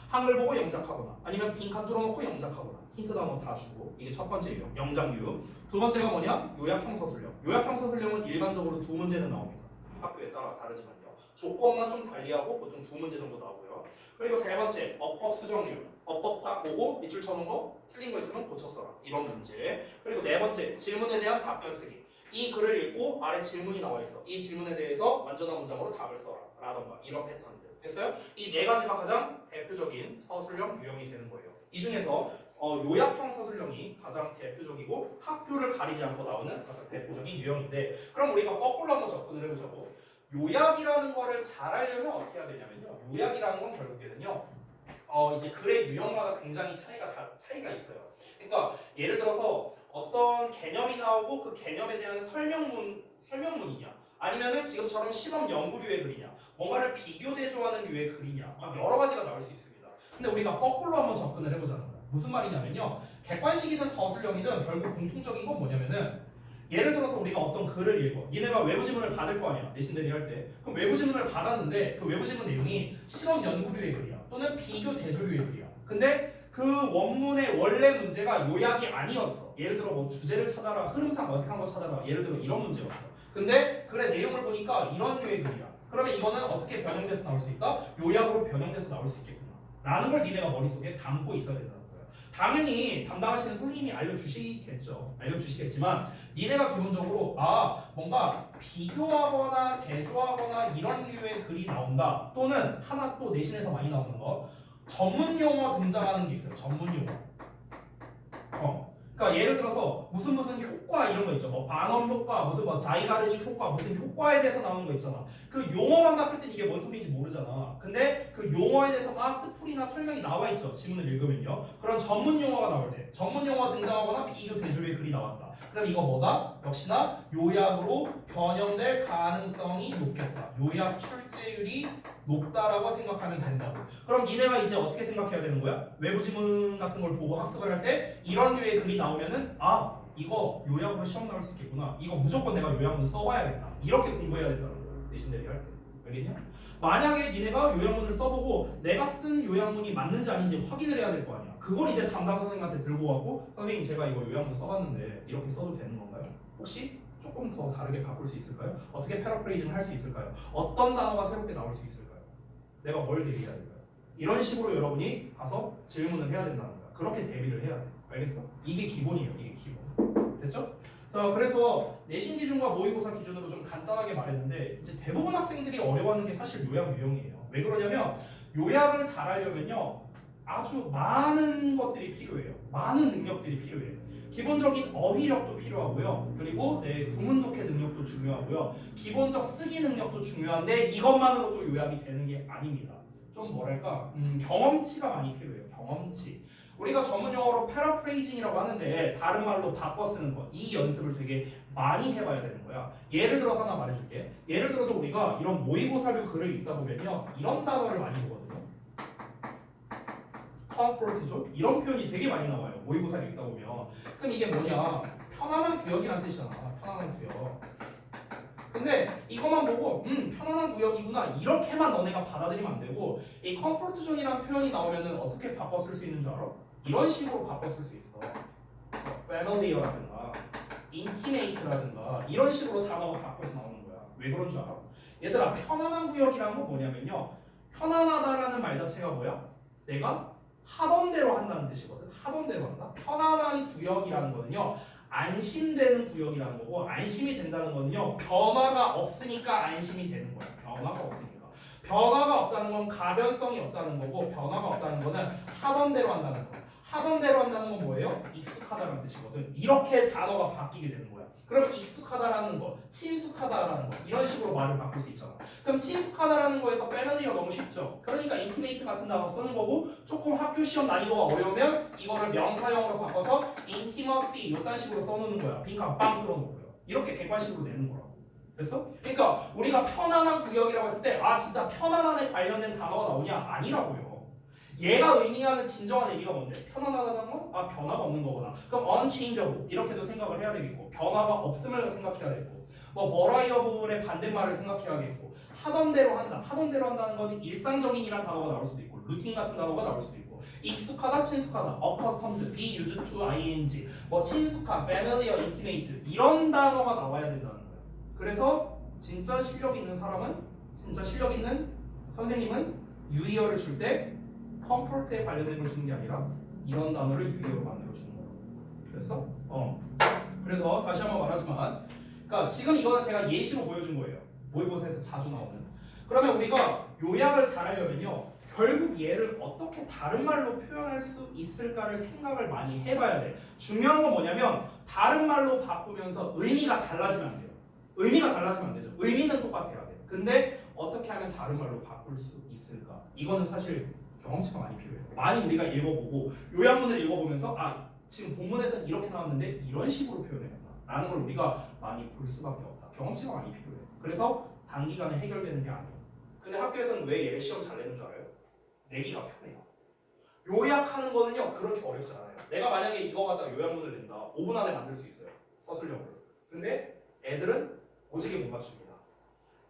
Speaker 1: 한글 보고 영작하거나 아니면 빈칸 뚫어놓고 영작하거나 힌트 단어 다 주고, 이게 첫 번째 유형, 영작류. 두 번째가 뭐냐? 요약형 서술형. 요약형 서술형은 일반적으로 2문제는 나옵니다. 학교에 따라 다르지만요. 조건만 좀 달리하고 보통 2문제 정도 나오고요. 그리고 세 번째, 어법 수정류. 어법 딱 보고 밑줄 쳐놓은 거 틀린 거 있으면 고쳐 써라. 이런 문제. 그리고 네 번째, 질문에 대한 답변 쓰기. 이 글을 읽고 아래 질문이 나와 있어. 이 질문에 대해서 완전한 문장으로 답을 써라 라던가 이런 패턴들. 됐어요? 이 네 가지가 가장 대표적인 서술형 유형이 되는 거예요. 이 중에서 요약형 서술형이 가장 대표적이고 학교를 가리지 않고 나오는 가장 대표적인 유형인데, 그럼 우리가 거꾸로 한번 접근을 해보자고. 요약이라는 거를 잘 알려면 어떻게 해야 되냐면요. 요약이라는 건 결국에는요. 이제 글의 유형마다 굉장히 차이가 있어요. 그러니까 예를 들어서 어떤 개념이 나오고 그 개념에 대한 설명문이냐, 아니면은 지금처럼 시험 연구류의 글이냐, 뭔가를 비교 대조하는 류의 글이냐, 막 여러 가지가 나올 수 있습니다. 근데 우리가 거꾸로 한번 접근을 해보자는 거예요. 무슨 말이냐면요. 객관식이든 서술형이든 결국 공통적인 건 뭐냐면은, 예를 들어서 우리가 어떤 글을 읽어. 니네가 외부 지문을 받을 거 아니야. 내신 대리 할 때. 그럼 외부 지문을 받았는데 그 외부 지문 내용이 실험 연구류의 글이야. 또는 비교 대조류의 글이야. 근데 그 원문의 원래 문제가 요약이 아니었어. 예를 들어 뭐 주제를 찾아라, 흐름상 어색한 거 찾아라. 예를 들어 이런 문제였어. 근데 글의 내용을 보니까 이런 류의 글이야. 그러면 이거는 어떻게 변형돼서 나올 수 있다? 요약으로 변형돼서 나올 수 있겠구나. 라는 걸 니네가 머릿속에 담고 있어야 된다는 거예요. 당연히 담당하시는 선생님이 알려주시겠지만 니네가 기본적으로 뭔가 비교하거나 대조하거나 이런 류의 글이 나온다, 또는 하나 또 내신에서 많이 나오는 거, 전문 용어 등장하는 게 있어요. 전문 용어. 그러니까 예를 들어서 무슨 효과 이런 거 있죠. 뭐 반엄 효과, 무슨 뭐 자이가르닉 효과, 무슨 효과에 대해서 나오는 거 있잖아. 그 용어만 봤을 땐 이게 뭔 소리인지 모르잖아. 근데 그 용어에 대해서 막 뜻풀이나 설명이 나와 있죠. 지문을 읽으면요. 그런 전문 용어가 나올 때, 전문 용어 등장하거나 비교 대조의 글이 나왔다. 그럼 이거 뭐다? 역시나 요약으로 변형될 가능성이 높겠다. 요약 출제율이 높다라고 생각하면 된다고. 그럼 니네가 이제 어떻게 생각해야 되는 거야? 외부 지문 같은 걸 보고 학습을 할 때 이런 류의 글이 나오면은 이거 요약으로 시험 나올 수 있겠구나. 이거 무조건 내가 요약문 써봐야겠다. 이렇게 공부해야 된다는 거야. 내신 대리 할 때. 알겠냐? 만약에 니네가 요약문을 써보고 내가 쓴 요약문이 맞는지 아닌지 확인을 해야 될 거 아니야. 그걸 이제 담당 선생님한테 들고 가고, 선생님 제가 이거 요약문 써봤는데 이렇게 써도 되는 건가요? 혹시 조금 더 다르게 바꿀 수 있을까요? 어떻게 패러프레이징을 할 수 있을까요? 어떤 단어가 새롭게 나올 수 있을까요? 내가 뭘 대비해야 될까요? 이런 식으로 여러분이 가서 질문을 해야 된다는 거야. 그렇게 대비를 해야 돼. 알겠어? 이게 기본이에요. 이게 기본. 됐죠? 자, 그래서 내신 기준과 모의고사 기준으로 좀 간단하게 말했는데, 이제 대부분 학생들이 어려워하는 게 사실 요약 유형이에요. 왜 그러냐면 요약을 잘하려면요 아주 많은 것들이 필요해요. 많은 능력들이 필요해요. 기본적인 어휘력도 필요하고요. 그리고 구문 독해 능력도 중요하고요. 기본적 쓰기 능력도 중요한데 이것만으로도 요약이 되는 게 아닙니다. 좀 뭐랄까 경험치가 많이 필요해요. 경험치. 우리가 전문 용어로 패러프레이징이라고 하는데 다른 말로 바꿔 쓰는 것, 이 연습을 되게 많이 해봐야 되는 거야. 예를 들어서 하나 말해줄게. 예를 들어서 우리가 이런 모의고사류 글을 읽다 보면요 이런 단어를 많이 보거든요. comfort zone 이런 표현이 되게 많이 나와요. 모의고사를 읽다 보면. 그럼 이게 뭐냐? 편안한 구역이란 뜻이잖아. 편안한 구역. 근데 이것만 보고 편안한 구역이구나 이렇게만 너네가 받아들이면 안 되고, 이 comfort zone이라는 표현이 나오면은 어떻게 바꿔 쓸 수 있는 줄 알아? 이런 식으로 바꿔 쓸 수 있어. familiar라든가 intimate라든가 이런 식으로 단어가 바꿔서 나오는 거야. 왜 그런 줄 알아? 얘들아, 편안한 구역이라는 건 뭐냐면요, 편안하다라는 말 자체가 뭐야? 내가 하던 대로 한다는 뜻이거든. 하던 대로 한다. 편안한 구역이라는 거는요 안심되는 구역이라는 거고, 안심이 된다는 거는요 변화가 없으니까 안심이 되는 거야. 변화가 없으니까. 변화가 없다는 건 가변성이 없다는 거고, 변화가 없다는 거는 하던 대로 한다는 거야. 하던 대로 한다는 건 뭐예요? 익숙하다는 뜻이거든. 이렇게 단어가 바뀌게 되는 거야. 그럼 익숙하다라는 거, 친숙하다라는 거 이런 식으로 말을 바꿀 수 있잖아. 그럼 친숙하다라는 거에서 패밀리가 너무 쉽죠. 그러니까 인티메이트 같은 단어 쓰는 거고, 조금 학교 시험 난이도가 어려우면 이거를 명사형으로 바꿔서 intimacy 이런 식으로 써놓는 거야. 빈칸 빵 뚫어놓고요. 이렇게 객관식으로 내는 거라고. 됐어? 그러니까 우리가 편안한 구역이라고 했을 때 진짜 편안함에 관련된 단어가 나오냐? 아니라고요. 얘가 의미하는 진정한 의미가 뭔데? 편안하다는 건 변화가 없는 거구나. 그럼 unchangeable 이렇게도 생각을 해야 되겠고, 변화가 없음을 생각해야 되고, 뭐 variable의 반대말을 생각해야겠고, 하던 대로 한다. 하던 대로 한다는 건 일상적인이라는 단어가 나올 수도 있고, 루틴 같은 단어가 나올 수도 있고, 익숙하다, 친숙하다, accustomed, be used to, ing, 뭐 친숙한, familiar, intimate 이런 단어가 나와야 된다는 거야. 그래서 진짜 실력 있는 사람은, 진짜 실력 있는 선생님은 유의어를 줄 때 컴포트에 관련된 걸 주는 게 아니라 이런 단어를 유의어로 만들어 주는 거예요. 됐어? 그래서 다시 한번 말하지만 그러니까 지금 이거는 제가 예시로 보여준 거예요. 모의고사에서 자주 나오는. 그러면 우리가 요약을 잘하려면요. 결국 얘를 어떻게 다른 말로 표현할 수 있을까를 생각을 많이 해봐야 돼. 중요한 건 뭐냐면 다른 말로 바꾸면서 의미가 달라지면 안 돼요. 의미가 달라지면 안 되죠. 의미는 똑같아야 돼. 근데 어떻게 하면 다른 말로 바꿀 수 있을까? 이거는 사실 경험치가 많이 필요해요. 많이 우리가 읽어보고 요약문을 읽어보면서 아 지금 본문에서는 이렇게 나왔는데 이런 식으로 표현해야겠다 라는 걸 우리가 많이 볼 수밖에 없다. 경험치가 많이 필요해요. 그래서 단기간에 해결되는 게 아니에요. 근데 학교에서는 왜 얘를 시험 잘 내는 줄 알아요? 내기가 편해요. 요약하는 거는요 그렇게 어렵지 않아요. 내가 만약에 이거 갖다가 요약문을 낸다 5분 안에 만들 수 있어요. 서술형으로. 근데 애들은 오지게 못 맞춥니다.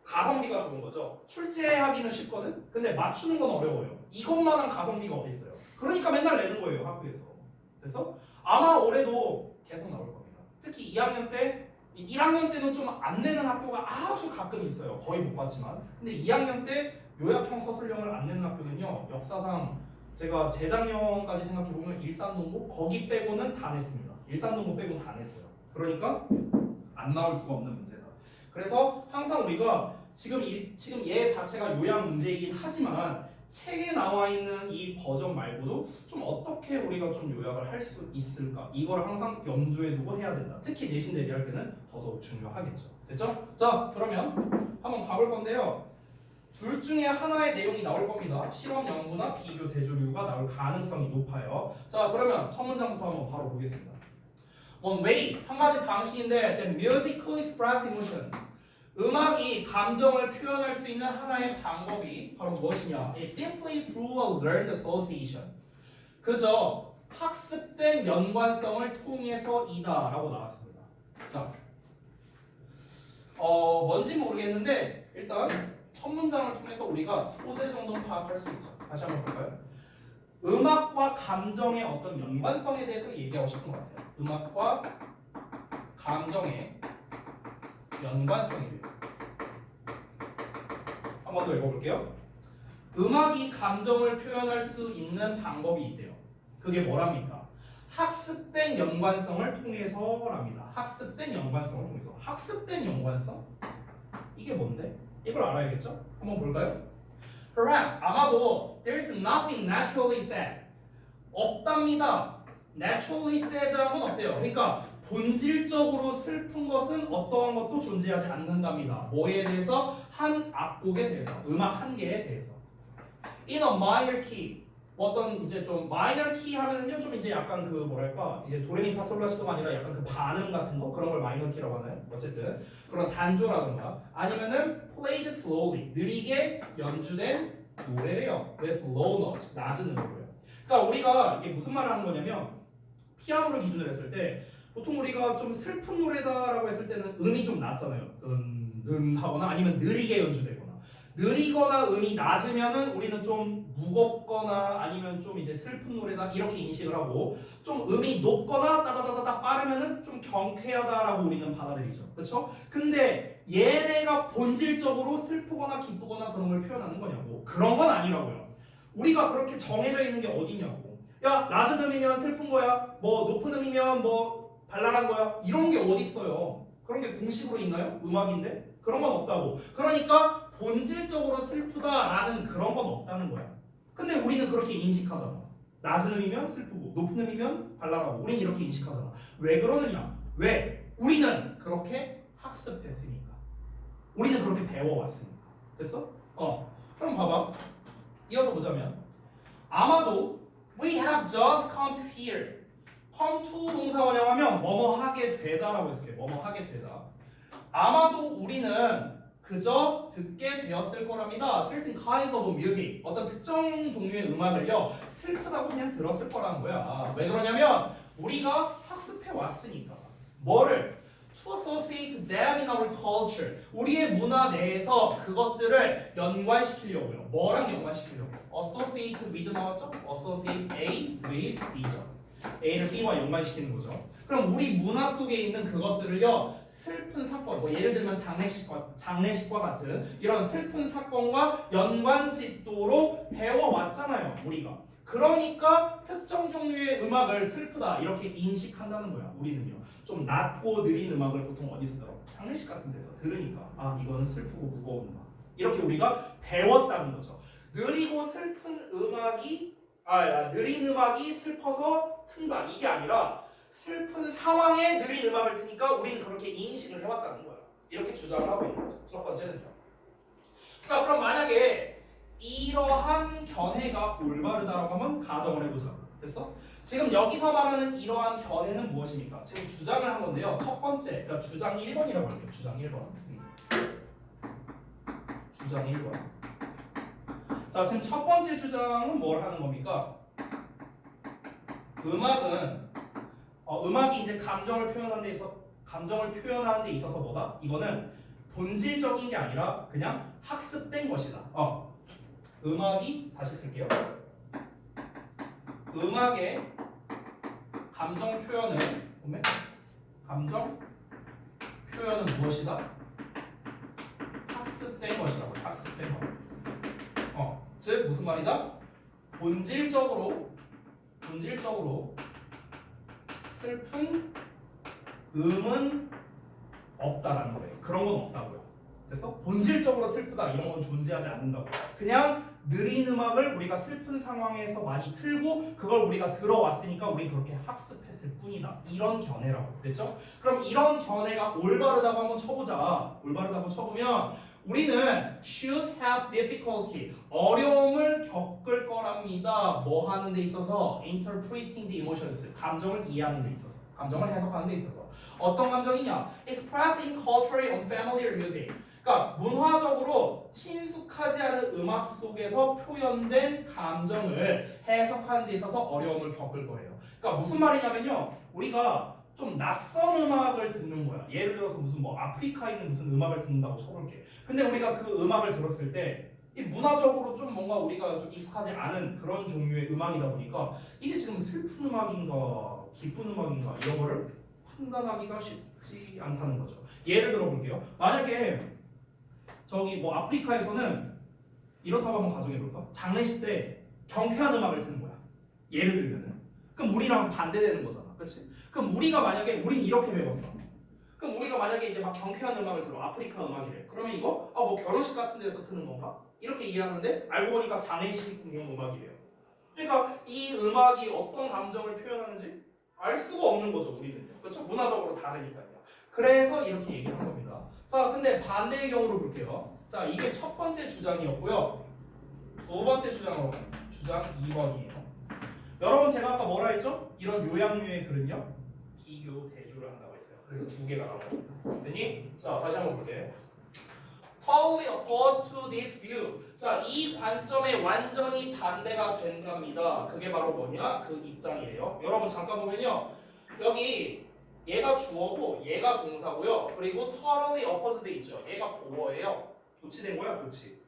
Speaker 1: 가성비가 좋은 거죠. 출제하기는 쉽거든. 근데 맞추는 건 어려워요. 이것만한 가성비가 어디 있어요. 그러니까 맨날 내는 거예요 학교에서. 그래서 아마 올해도 계속 나올 겁니다. 특히 2학년 때 1학년 때는 좀 안 내는 학교가 아주 가끔 있어요. 거의 못 봤지만. 근데 2학년 때 요약형 서술형을 안 내는 학교는요. 역사상 제가 재작년까지 생각해보면 일산동고 거기 빼고는 다 냈습니다. 일산동고 빼고는 다 냈어요. 그러니까 안 나올 수가 없는 문제다. 그래서 항상 우리가 지금 얘 자체가 요약 문제이긴 하지만 책에 나와 있는 이 버전 말고도 좀 어떻게 우리가 좀 요약을 할 수 있을까 이걸 항상 염두에 두고 해야 된다. 특히 내신 대비할 때는 더더욱 중요하겠죠. 됐죠? 자 그러면 한번 가볼 건데요. 둘 중에 하나의 내용이 나올 겁니다. 실험 연구나 비교 대조류가 나올 가능성이 높아요. 자 그러면 첫 문장부터 한번 바로 보겠습니다. One way 한 가지 방식인데 the music could express emotion. 음악이 감정을 표현할 수 있는 하나의 방법이 바로 무엇이냐? It's simply through a learned association. 그저 학습된 연관성을 통해서이다라고 나왔습니다. 자, 뭔지 모르겠는데 일단 첫 문장을 통해서 우리가 소재 정도는 파악할 수 있죠. 다시 한번 볼까요? 음악과 감정의 어떤 연관성에 대해서 얘기하고 싶은 것 같아요. 음악과 감정의 연관성이래요. 한 번 더 읽어볼게요. 음악이 감정을 표현할 수 있는 방법이 있대요. 그게 뭐랍니까? 학습된 연관성을 통해서랍니다. 학습된 연관성을 통해서. 학습된 연관성? 이게 뭔데? 이걸 알아야겠죠? 한번 볼까요? Perhaps 아마도 there is nothing naturally sad. 없답니다. naturally sad한 건 없대요. 그러니까 본질적으로 슬픈 것은 어떠한 것도 존재하지 않는답니다. 뭐에 대해서? 한 악곡에 대해서, 음악 한 개에 대해서. In a minor key. 어떤 이제 좀 minor key 하면은요 좀 이제 약간 그 뭐랄까 이제 도레미파솔라시도가 아니라 약간 그 반음 같은 거 그런 걸 minor key라고 하나요? 어쨌든 그런 단조라든가 아니면은 played slowly 느리게 연주된 노래래요. with low notes 낮은 음으로요. 그러니까 우리가 이게 무슨 말을 하는 거냐면 피아노를 기준으로 했을 때 보통 우리가 좀 슬픈 노래다라고 했을 때는 음이 좀 낮잖아요. 하거나 아니면 느리게 연주되거나 느리거나 음이 낮으면은 우리는 좀 무겁거나 아니면 좀 이제 슬픈 노래다 이렇게 인식을 하고 좀 음이 높거나 따다다다다 빠르면은 좀 경쾌하다라고 우리는 받아들이죠. 그렇죠? 근데 얘네가 본질적으로 슬프거나 기쁘거나 그런 걸 표현하는 거냐고. 그런 건 아니라고요. 우리가 그렇게 정해져 있는 게 어디냐고. 야 낮은 음이면 슬픈 거야. 뭐 높은 음이면 뭐 발랄한 거야. 이런 게 어디 있어요. 그런 게 공식으로 있나요? 음악인데? 그런 건 없다고. 그러니까 본질적으로 슬프다라는 그런 건 없다는 거야. 근데 우리는 그렇게 인식하잖아. 낮은 음이면 슬프고 높은 음이면 발랄하고 우리는 이렇게 인식하잖아. 왜 그러느냐? 왜? 우리는 그렇게 학습됐으니까. 우리는 그렇게 배워왔으니까. 됐어? 그럼 봐봐. 이어서 보자면 아마도 we have just come to hear. come to 동사 원형하면 뭐뭐 하게 되다라고 해석해. 뭐뭐 하게 되다. 아마도 우리는 그저 듣게 되었을 거랍니다. certain kinds of music. 어떤 특정 종류의 음악을요. 슬프다고 그냥 들었을 거라는 거야. 왜 그러냐면 우리가 학습해 왔으니까. 뭐를? to associate them in our culture. 우리의 문화 내에서 그것들을 연관시키려고요. 뭐랑 연관시키려고? associate with 나왔죠? associate A with B죠. A를 B와 연관시키는 거죠. 그럼 우리 문화 속에 있는 그것들을요 슬픈 사건, 뭐 예를 들면 장례식과 같은 이런 슬픈 사건과 연관짓도록 배워왔잖아요 우리가. 그러니까 특정 종류의 음악을 슬프다 이렇게 인식한다는 거야. 우리는요. 좀 낮고 느린 음악을 보통 어디서 들어? 장례식 같은 데서 들으니까 아 이거는 슬프고 무거운 음악 이렇게 우리가 배웠다는 거죠. 느리고 슬픈 음악이 느린 음악이 슬퍼서 튼다 이게 아니라 슬픈 상황에 느린 음악을 트니까 우리는 그렇게 인식을 해왔다는 거야. 이렇게 주장을 하고 있는 거죠. 첫 번째는요. 자 그럼 만약에 이러한 견해가 올바르다라고 하면 가정을 해보자. 됐어? 지금 여기서 말하는 이러한 견해는 무엇입니까? 지금 주장을 한 건데요. 첫 번째, 그러니까 주장 1번이라고 할게요. 주장 1번. 주장 1번. 자, 지금 첫 번째 주장은 뭘 하는 겁니까? 음악이 이제 감정을 표현하는 데 있어서 뭐다? 이거는 본질적인 게 아니라 그냥 학습된 것이다. 음악이 다시 쓸게요. 음악의 감정 표현은 무엇이다? 학습된 것이라고. 학습된 것. 즉 무슨 말이다? 본질적으로 슬픈 음은 없다라는 거예요. 그런 건 없다고요. 그래서 본질적으로 슬프다 이런 건 존재하지 않는다고. 그냥 느린 음악을 우리가 슬픈 상황에서 많이 틀고 그걸 우리가 들어왔으니까 우리 그렇게 학습했을 뿐이다. 이런 견해라고. 됐죠? 그럼 이런 견해가 올바르다고 한번 쳐보자. 올바르다고 쳐보면 우리는 should have difficulty 어려움을 겪을 거랍니다. 뭐 하는 데 있어서 interpreting the emotions 감정을 이해하는 데 있어서 감정을 해석하는 데 있어서 어떤 감정이냐? expressing culturally unfamiliar music 그러니까 문화적으로 친숙하지 않은 음악 속에서 표현된 감정을 해석하는 데 있어서 어려움을 겪을 거예요. 그러니까 무슨 말이냐면요. 우리가 좀 낯선 음악을 듣는 거야. 예를 들어서 무슨 뭐 아프리카에 있는 무슨 음악을 듣는다고 쳐볼게. 근데 우리가 그 음악을 들었을 때 이 문화적으로 좀 뭔가 우리가 좀 익숙하지 않은 그런 종류의 음악이다 보니까 이게 지금 슬픈 음악인가 기쁜 음악인가 이런 거를 판단하기가 쉽지 않다는 거죠. 예를 들어 볼게요. 만약에 저기 뭐 아프리카에서는 이렇다고 한번 가정해 볼까? 장례식 때 경쾌한 음악을 듣는 거야. 예를 들면은. 그럼 우리랑 반대되는 거잖아. 그렇지? 그럼 우리가 만약에 우린 이렇게 배웠어. 그럼 우리가 만약에 이제 막 경쾌한 음악을 들어. 아프리카 음악이래. 그러면 이거 뭐 결혼식 같은 데서 트는 건가? 이렇게 이해하는데 알고 보니까 장례식용 음악이래요. 그러니까 이 음악이 어떤 감정을 표현하는지 알 수가 없는 거죠. 우리는요. 그렇죠? 문화적으로 다르니까요. 그래서 이렇게 얘기한 겁니다. 자, 근데 반대의 경우로 볼게요. 자, 이게 첫 번째 주장이었고요. 두 번째 주장으로 갑니다. 주장 2번이에요. 여러분 제가 아까 뭐라 했죠? 이런 요양류의 글은요. 비교 대조를 한다고 했어요. 그래서 두 개가 나와요. 됐니? 자, 다시 한번 볼게요. Totally opposed to this view. 자, 이 관점에 완전히 반대가 된답니다. 그게 바로 뭐냐? 그 입장이에요. 여러분 잠깐 보면요. 여기 얘가 주어고 얘가 동사고요. 그리고 totally opposed 있죠. 얘가 보어예요. 도치된 거야, 도치.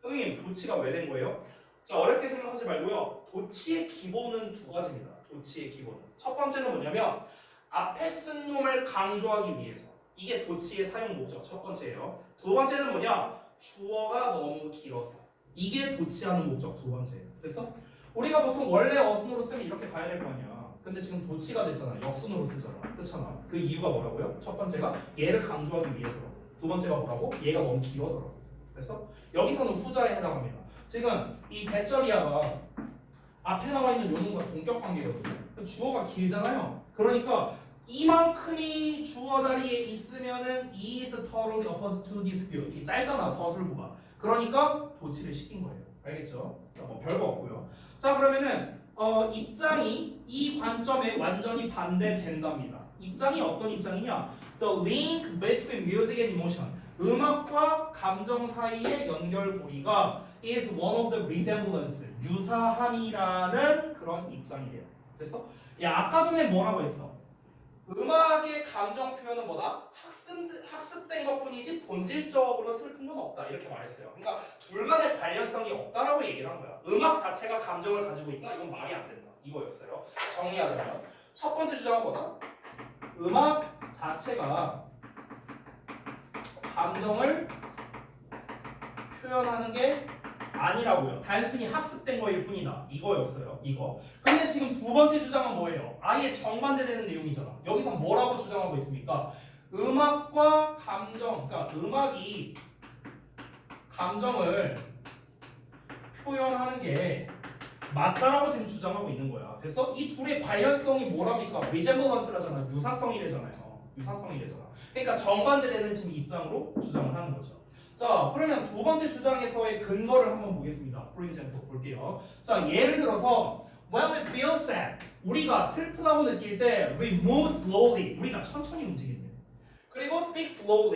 Speaker 1: 선생님, 도치가 왜 된 거예요? 자, 어렵게 생각하지 말고요. 도치의 기본은 두 가지입니다. 도치의 기본은. 첫 번째는 뭐냐면 앞에 쓴 놈을 강조하기 위해서. 이게 도치의 사용 목적 첫 번째예요. 두 번째는 뭐냐? 주어가 너무 길어서. 이게 도치하는 목적 두 번째예요. 됐어? 우리가 보통 원래 어순으로 쓰면 이렇게 가야 될 거 아니야. 근데 지금 도치가 됐잖아. 역순으로 쓰잖아. 그렇잖아. 그 이유가 뭐라고요? 첫 번째가 얘를 강조하기 위해서. 두 번째가 뭐라고? 얘가 너무 길어서. 됐어? 여기서는 후자에 해당합니다. 지금 이 대절이야가 앞에 나와 있는 요놈과 동격 관계거든요. 주어가 길잖아요. 그러니까 이만큼이 주어 자리에 있으면은 is totally opposed to this view. 이게 짧잖아 서술구가. 그러니까 도치를 시킨 거예요. 알겠죠? 뭐 별거 없고요. 자 그러면은 입장이 이 관점에 완전히 반대된답니다. 입장이 어떤 입장이냐? The link between music and emotion. 음악과 감정 사이의 연결고리가 is one of the resemblance. 유사함이라는 그런 입장이래요. 됐어? 야 아까 전에 뭐라고 했어? 음악의 감정 표현은 뭐다? 학습된 것뿐이지 본질적으로 슬픈 건 없다 이렇게 말했어요. 그러니까 둘 간의 관련성이 없다라고 얘기를 한 거야. 음악 자체가 감정을 가지고 있다? 이건 말이 안 된다. 이거였어요. 정리하자면 첫 번째 주장은 뭐다? 음악 자체가 감정을 표현하는 게 아니라고요. 단순히 학습된 거일 뿐이다. 이거였어요. 이거. 근데 지금 두 번째 주장은 뭐예요? 아예 정반대되는 내용이잖아. 여기서 뭐라고 주장하고 있습니까? 음악과 감정, 그러니까 음악이 감정을 표현하는 게 맞다라고 지금 주장하고 있는 거야. 그래서 이 둘의 관련성이 뭐랍니까? resemblance라잖아. 유사성이래잖아요. 유사성이래잖아. 그러니까 정반대되는 지금 입장으로 주장을 하는 거죠. 자, 그러면 두 번째 주장에서의 근거를 한번 보겠습니다. For example 볼게요. 자, 예를 들어서 when we feel sad, 우리가 슬프다고 느낄 때 we move slowly, 우리가 천천히 움직인대. 그리고 speak slowly,